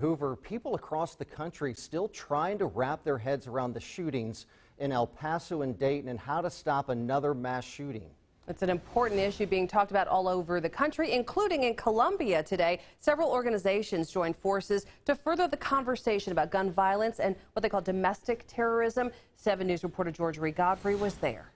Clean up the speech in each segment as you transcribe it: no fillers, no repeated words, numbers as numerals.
Hoover, people across the country still trying to wrap their heads around the shootings in El Paso and Dayton and how to stop another mass shooting. It's an important issue being talked about all over the country, including in Colombia today. Several organizations joined forces to further the conversation about gun violence and what they call domestic terrorism. 7 News reporter George Godfrey was there.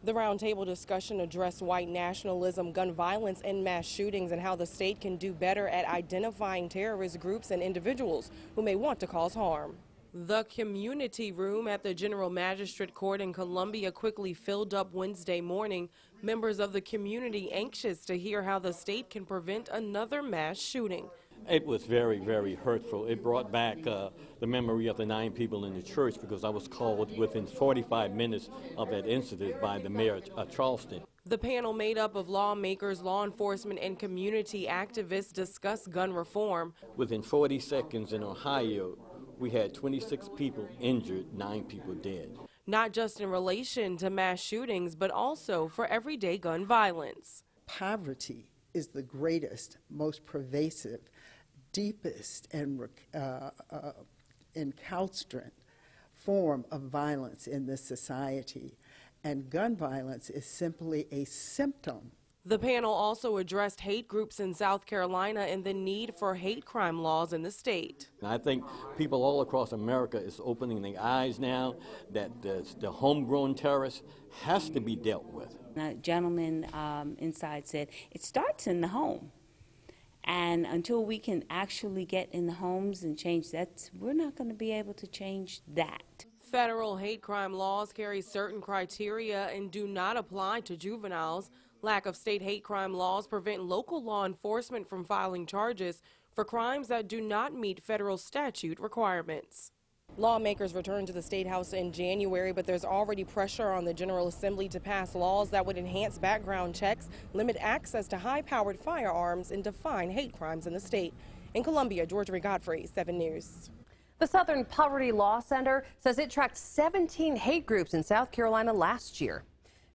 The roundtable discussion addressed white nationalism, gun violence, and mass shootings, and how the state can do better at identifying terrorist groups and individuals who may want to cause harm. The community room at the General Magistrate Court in Columbia quickly filled up Wednesday morning. Members of the community anxious to hear how the state can prevent another mass shooting. It was very, very hurtful. It brought back the memory of the 9 people in the church, because I was called within 45 minutes of that incident by the mayor of Charleston. The panel, made up of lawmakers, law enforcement, and community activists, discussed gun reform. Within 40 seconds in Ohio, we had 26 people injured, 9 people dead. Not just in relation to mass shootings, but also for everyday gun violence. Poverty is the greatest, most pervasive, deepest, and incalcitrant form of violence in this society. And gun violence is simply a symptom. The panel also addressed hate groups in South Carolina and the need for hate crime laws in the state. I think people all across America is opening their eyes now that the homegrown terrorist has to be dealt with. A gentleman inside said it starts in the home. And until we can actually get in the homes and change that, we're not going to be able to change that. Federal hate crime laws carry certain criteria and do not apply to juveniles. Lack of state hate crime laws prevent local law enforcement from filing charges for crimes that do not meet federal statute requirements. Lawmakers returned to the State House in January, but there's already pressure on the General Assembly to pass laws that would enhance background checks, limit access to high-powered firearms, and define hate crimes in the state. In Columbia, George Godfrey, 7 News. The Southern Poverty Law Center says it tracked 17 hate groups in South Carolina last year.